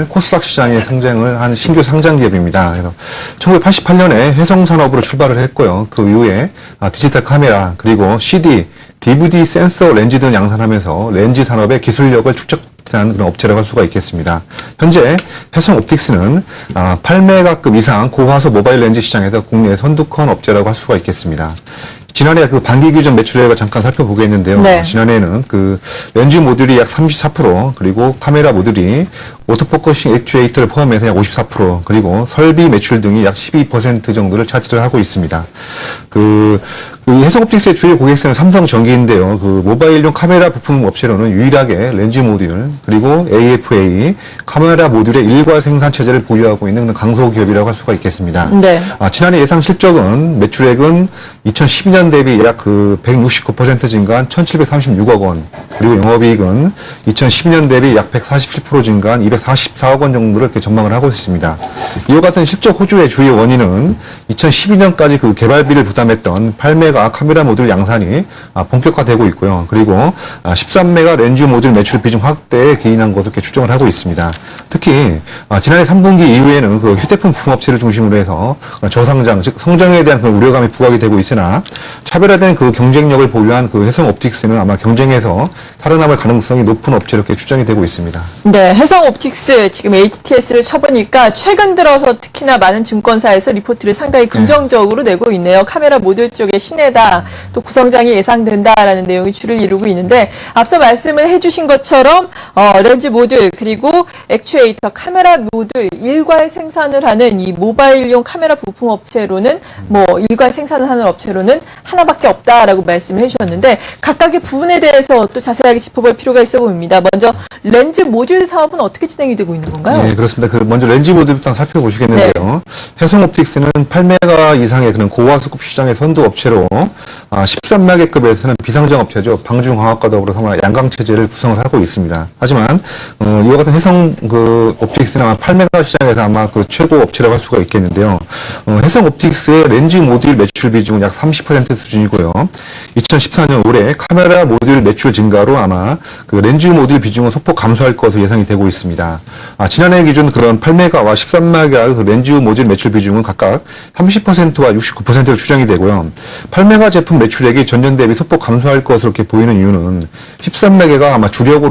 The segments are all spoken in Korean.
코스닥 시장에 상장을 한 신규 상장 기업입니다. 그래서 1988년에 해성산업으로 출발을 했고요. 그 이후에 디지털 카메라 그리고 CD, DVD 센서 렌즈 등을 양산하면서 렌즈 산업의 기술력을 축적한 그런 업체라고 할 수가 있겠습니다. 현재 해성옵틱스는 8메가급 이상 고화소 모바일 렌즈 시장에서 국내 선두권 업체라고 할 수가 있겠습니다. 지난해 그 반기 규정 매출액을 잠깐 살펴보겠는데요. 네. 지난해에는 그 렌즈 모듈이 약 34%, 그리고 카메라 모듈이 오토포커싱 액추에이터를 포함해서 약 54%, 그리고 설비 매출 등이 약 12% 정도를 차지를 하고 있습니다. 그 해성옵틱스의 주요 고객사는 삼성전기인데요. 그 모바일용 카메라 부품 업체로는 유일하게 렌즈 모듈, 그리고 AFA 카메라 모듈의 일괄 생산 체제를 보유하고 있는 그런 강소 기업이라고 할 수가 있겠습니다. 네. 지난해 예상 실적은 매출액은 2012년 대비 약 169% 증가한 1,736억 원, 그리고 영업이익은 2012년 대비 약 147% 증가한 244억 원 정도를 이렇게 전망을 하고 있습니다. 이와 같은 실적 호조의 주요 원인은 2012년까지 그 개발비를 부담했던 8메가 카메라 모듈 양산이 본격화되고 있고요. 그리고 13메가 렌즈 모듈 매출 비중 확대에 기인한 것으로 이렇게 추정을 하고 있습니다. 특히 지난해 3분기 이후에는 그 휴대폰 부품업체를 중심으로 해서 저상장, 즉 성장에 대한 그 우려감이 부각이 되고 있으나 차별화된 그 경쟁력을 보유한 그 해성옵틱스는 아마 경쟁에서 살아남을 가능성이 높은 업체로 이렇게 추정이 되고 있습니다. 네, 해성옵틱스 지금 ATTS를 쳐보니까 최근 들어서 특히나 많은 증권사에서 리포트를 상당히 긍정적으로 내고 있네요. 카메라 모듈 쪽에 신뢰다, 또 구성장이 예상된다라는 내용이 주를 이루고 있는데, 앞서 말씀을 해주신 것처럼 렌즈 모듈 그리고 액추에이터 카메라 모듈 일괄 생산을 하는 이 모바일용 카메라 부품 업체로는 일괄 생산을 하는 업체로는 하나밖에 없다라고 말씀을 해주셨는데, 각각의 부분에 대해서 또 자세하게 짚어볼 필요가 있어 보입니다. 먼저 렌즈 모듈 사업은 어떻게 진행이 되고 있는 건가요? 네, 그렇습니다. 먼저 렌즈 모듈부터 살펴보시겠는데요. 네. 해성옵틱스는 8메가 이상의 그런 고화소급 시장의 선도 업체로 13메가급에서는 비상장 업체죠. 방중화학과 더불어 양강 체제를 구성을 하고 있습니다. 하지만 이와 같은 해성 옵틱스는 아마 8메가 시장에서 아마 그 최고 업체라고 할 수가 있겠는데요. 해성옵틱스의 렌즈 모듈 매출 비중은 약 30% 수준이고요. 2014년 올해 카메라 모듈 매출 증가로 아마 그 렌즈 모듈 비중은 소폭 감소할 것으로 예상이 되고 있습니다. 지난해 기준 그런 8메가와 13메가 그 렌즈 모듈 매출 비중은 각각 30%와 69%로 추정이 되고요. 8메가 제품 매출액이 전년 대비 소폭 감소할 것으로 이렇게 보이는 이유는 13메가가 아마 주력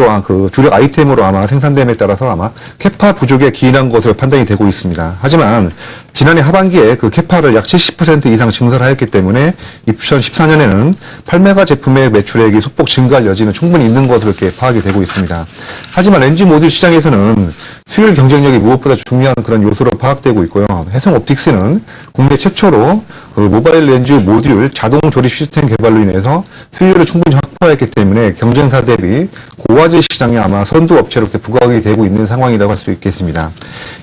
아이템으로 아마 생산됨에 따라서 아마 캐파 부족에 기인한 것으로 판단이 되고 있습니다. 하지만 지난해 하반기에 그 캐파를 약 70% 이상 증설을 하였기 때문에 2014년에는 8메가 제품의 매출액이 소폭 증가할 여지는 충분히 있는 것으로 이렇게 파악이 되고 있습니다. 하지만 렌즈 모듈 시장에서는 수율 경쟁력이 무엇보다 중요한 그런 요소로 파악되고 있고요. 해성옵틱스는 국내 최초로 그 모바일 렌즈 모듈 자동 조립 시스템 개발로 인해서 수율을 충분히 확보했기 때문에 경쟁사 대비 고화질 시장에 아마 선두 업체로 이렇게 부각이 되고 있는 상황이라고 할 수 있겠습니다.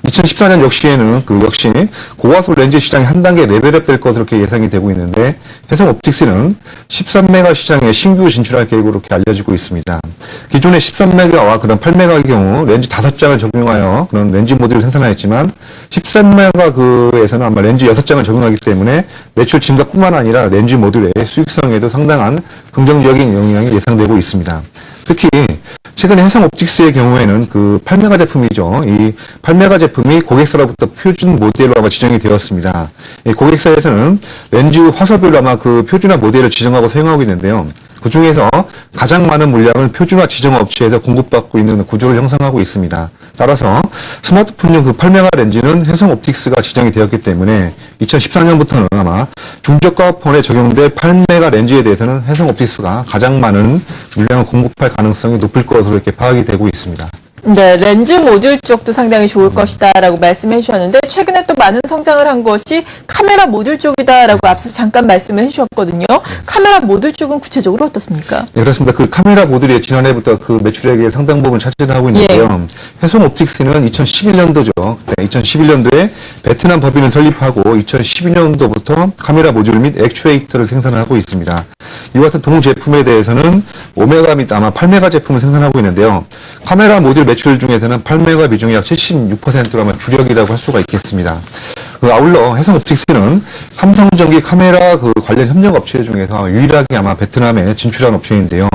2014년 역시에는 역시 고화소 렌즈 시장이 한 단계 레벨업 될 것으로 이렇게 예상이 되고 있는데, 해성옵틱스는 13메가 시장에 신규 진출할 계획으로 이렇게 알려지고 있습니다. 기존의 13메가와 그런 8메가의 경우 렌즈 5장을 적용하여 그런 렌즈 모듈을 생산하였지만 13메가에서는 아마 렌즈 6장을 적용하기 때문에 매출 증가뿐만 아니라 렌즈 모듈의 수익성에도 상당한 긍정적인 영향이 예상되고 있습니다. 특히 최근에 해성옵틱스의 경우에는 그 8메가 제품이죠. 이 8메가 제품이 고객사로부터 표준 모델로 아마 지정이 되었습니다. 이 고객사에서는 렌즈 화소별로 아마 그 표준화 모델을 지정하고 사용하고 있는데요. 그 중에서 가장 많은 물량을 표준화 지정 업체에서 공급받고 있는 구조를 형성하고 있습니다. 따라서 스마트폰용 그 8메가 렌즈는 해성옵틱스가 지정이 되었기 때문에 2014년부터는 아마 중저가 폰에 적용될 8메가 렌즈에 대해서는 해성옵틱스가 가장 많은 물량을 공급할 가능성이 높을 것으로 이렇게 파악이 되고 있습니다. 네, 렌즈 모듈 쪽도 상당히 좋을 것이다라고 말씀해 주셨는데, 최근에 또 많은 성장을 한 것이 카메라 모듈 쪽이다라고 앞서 잠깐 말씀을 해주셨거든요. 카메라 모듈 쪽은 구체적으로 어떻습니까? 네, 그렇습니다. 그 카메라 모듈이 지난해부터 그 매출액의 상당 부분을 차지를 하고 있는데요. 해성옵틱스는 2011년도죠. 2011년도에 베트남 법인을 설립하고 2012년도부터 카메라 모듈 및 액추에이터를 생산하고 있습니다. 이와 같은 동 제품에 대해서는 5메가 및 아마 8메가 제품을 생산하고 있는데요. 카메라 모듈 매출 중에서는 8메가 비중이 약 76%로 아마 주력이라고 할 수가 있겠습니다. 아울러 해성옵틱스는 삼성전기 카메라 관련 협력 업체 중에서 유일하게 아마 베트남에 진출한 업체인데요.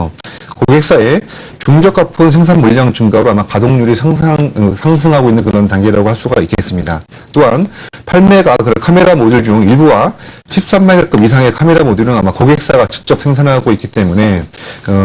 고객사의 중저가폰 생산 물량 증가로 아마 가동률이 상승하고 있는 그런 단계라고 할 수가 있겠습니다. 또한 8메가 카메라 모듈 중 일부와 13메가급 이상의 카메라 모듈은 아마 고객사가 직접 생산하고 있기 때문에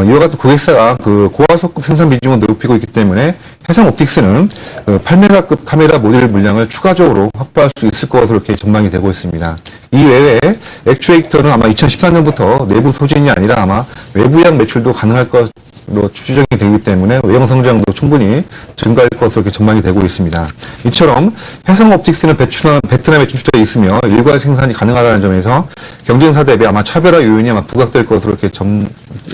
이와 같은 고객사가 그 고화소급 생산 비중을 높이고 있기 때문에 해상옵틱스는 8메가급 카메라 모듈 물량을 추가적으로 확보할 수 있을 것으로 이렇게 전망이 되고 있습니다. 이 외에 액추에이터는 아마 2014년부터 내부 소진이 아니라 아마 외부양 매출도 가능할 것으로 추정이 되기 때문에 외형 성장도 충분히 증가할 것으로 이렇게 전망이 되고 있습니다. 이처럼 해상옵틱스는 베트남에 진출해 있으며 일괄 생산이 가능하다는 점에서 경쟁사 대비 아마 차별화 요인이 아마 부각될 것으로 이렇게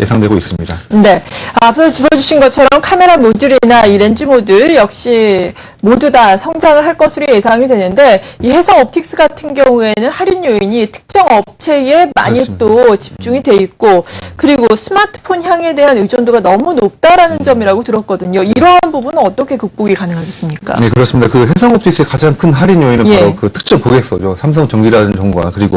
예상되고 있습니다. 네. 앞서 짚어주신 것처럼 카메라 모듈이나 이 렌즈 모듈 역시 모두 다 성장을 할 것으로 예상이 되는데 이 해상 옵틱스 같은 경우에는 할인 요인이 특정 업체에 많이 그렇습니다. 또 집중이 돼 있고 그리고 스마트폰 향에 대한 의존도가 너무 높다라는 점이라고 들었거든요. 이러한 부분은 어떻게 극복이 가능하겠습니까? 네, 그렇습니다. 그 해상옵틱스의 가장 큰 할인 요인은 예. 바로 그 특정 고객사죠. 삼성전기라든가 그리고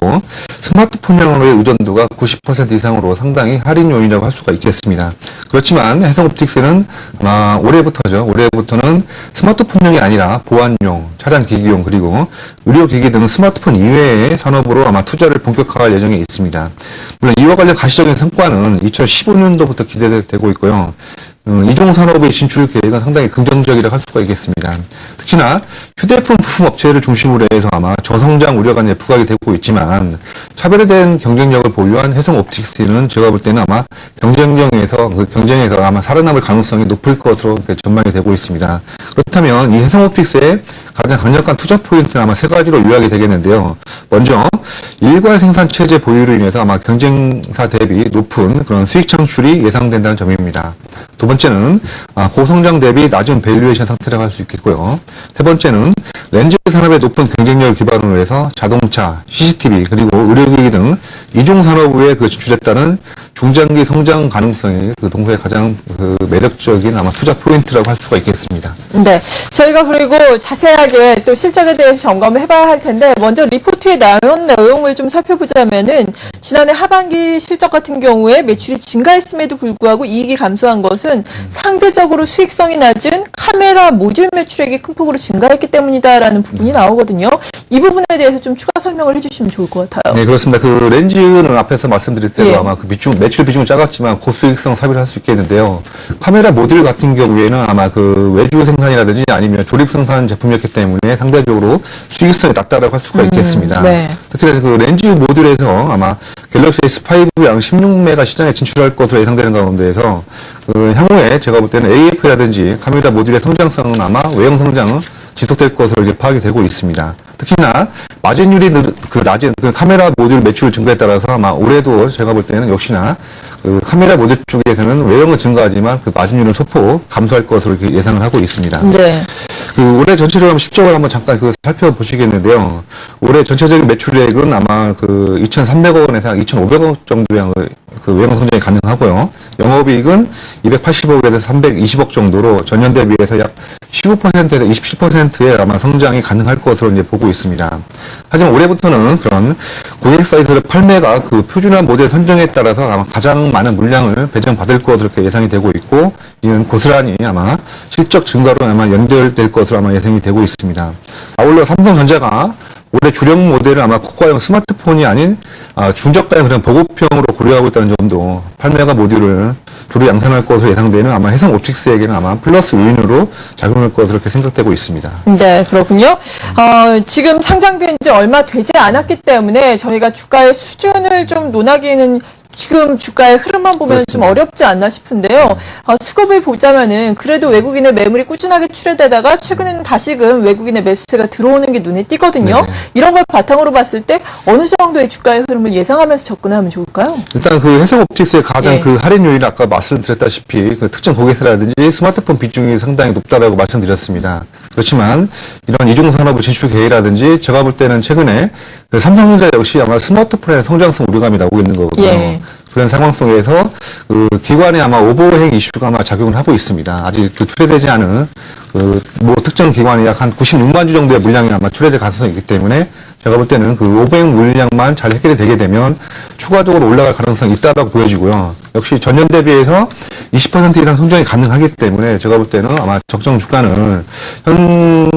스마트폰향으로의 의존도가 90% 이상으로 상당히 할인 요인이라고 할 수가 있겠습니다. 그렇지만 해상옵틱스는 아마 올해부터는 스마트폰용이 아니라 보안용, 차량 기기용 그리고 의료기기 등 스마트폰 이외의 산업으로 아마 투자를 본격화할 예정에 있습니다. 물론 이와 관련 가시적인 성과는 2015년도부터 기대되고 있고요. 이종 산업의 진출 계획은 상당히 긍정적이라고 할 수가 있겠습니다. 특히나 휴대폰 부품 업체를 중심으로 해서 아마 저성장 우려가 부각이 되고 있지만 차별화된 경쟁력을 보유한 해상옵틱스는 제가 볼 때는 아마 경쟁에서 아마 살아남을 가능성이 높을 것으로 전망이 되고 있습니다. 그렇다면 이 해상옵틱스의 가장 강력한 투자 포인트는 아마 세 가지로 요약이 되겠는데요. 먼저 일괄 생산 체제 보유로 인해서 아마 경쟁사 대비 높은 그런 수익 창출이 예상된다는 점입니다. 두 번째는 고성장 대비 낮은 밸류에이션 상태라고 할 수 있겠고요. 세 번째는 렌즈 산업의 높은 경쟁력을 기반으로 해서 자동차, CCTV 그리고 의료기기 등 이종 산업에 진출에 따른 중장기 성장 가능성이 그 동서의 가장 매력적인 아마 투자 포인트라고 할 수가 있겠습니다. 네. 저희가 그리고 자세하게 또 실적에 대해서 점검을 해봐야 할 텐데, 먼저 리포트에 나온 내용을 좀 살펴보자면은, 지난해 하반기 실적 같은 경우에 매출이 증가했음에도 불구하고 이익이 감소한 것은 상대적으로 수익성이 낮은 카메라 모듈 매출액이 큰 폭으로 증가했기 때문이다라는 부분이 나오거든요. 이 부분에 대해서 좀 추가 설명을 해주시면 좋을 것 같아요. 네, 그렇습니다. 그 렌즈는 앞에서 말씀드릴 대로 예. 아마 그 매출 비중은 작았지만 고수익성 삽입을 할 수 있겠는데요. 카메라 모듈 같은 경우에는 아마 그 외주 생산이라든지 아니면 조립 생산 제품이었기 때문에 상대적으로 수익성이 낮다라고 할 수가 있겠습니다. 네. 특히 그 렌즈 모듈에서 아마 갤럭시 S5양 16메가 시장에 진출할 것으로 예상되는 가운데에서 그 향후에 제가 볼 때는 AF라든지 카메라 모듈의 성장성은 아마 외형 성장은 지속될 것으로 이제 파악이 되고 있습니다. 특히나 마진율이 낮은 그 카메라 모듈 매출 증가에 따라서 아마 올해도 제가 볼 때는 역시나 그 카메라 모듈 쪽에서는 외형은 증가하지만 그 마진율은 소폭 감소할 것으로 이렇게 예상을 하고 있습니다. 네. 그 올해 전체적으로 한번 실적을 한번 잠깐 살펴보시겠는데요. 올해 전체적인 매출액은 아마 그 2,300억 원에서 2,500억 정도의 그 외형 성장이 가능하고요. 영업이익은 280억에서 320억 정도로 전년 대비해서 약 15%에서 27%의 아마 성장이 가능할 것으로 이제 보고 있습니다. 하지만 올해부터는 그런 고객사의 그 판매가 그 표준화 모델 선정에 따라서 아마 가장 많은 물량을 배정받을 것으로 이렇게 예상이 되고 있고, 이는 고스란히 아마 실적 증가로 아마 연결될 것으로 아마 예상이 되고 있습니다. 아울러 삼성전자가 올해 주력 모델은 아마 고가형 스마트폰이 아닌 중저가형 그냥 보급형으로 고려하고 있다는 점도 판매가 모듈을 주로 양산할 것으로 예상되는 아마 해상 옵틱스에게는 아마 플러스 요인으로 작용할 것으로 이렇게 생각되고 있습니다. 네, 그렇군요. 지금 상장된 지 얼마 되지 않았기 때문에 저희가 주가의 수준을 좀 논하기는 지금 주가의 흐름만 보면 그렇습니다. 좀 어렵지 않나 싶은데요. 수급을 보자면은 그래도 외국인의 매물이 꾸준하게 출회되다가 최근에는 다시금 외국인의 매수세가 들어오는 게 눈에 띄거든요. 네. 이런 걸 바탕으로 봤을 때 어느 정도의 주가의 흐름을 예상하면서 접근하면 좋을까요? 일단 그 해상 옵틱스의 가장 예. 그 할인 요인 아까 말씀드렸다시피 그 특정 고객사라든지 스마트폰 비중이 상당히 높다라고 말씀드렸습니다. 그렇지만 이런 이종 산업의 진출 계획이라든지 제가 볼 때는 최근에 그 삼성전자 역시 아마 스마트폰의 성장성 우려감이 나오고 있는 거거든요. 예. 그런 상황 속에서 그 기관의 아마 오버행 이슈가 아마 작용을 하고 있습니다. 아직 그 출회되지 않은 그 뭐 특정 기관이 약 한 96만 주 정도의 물량이 아마 출회될 가능성이 있기 때문에 제가 볼 때는 그 500 물량만 잘 해결이 되게 되면 추가적으로 올라갈 가능성이 있다라고 보여지고요. 역시 전년 대비해서 20% 이상 성장이 가능하기 때문에 제가 볼 때는 아마 적정 주가는 현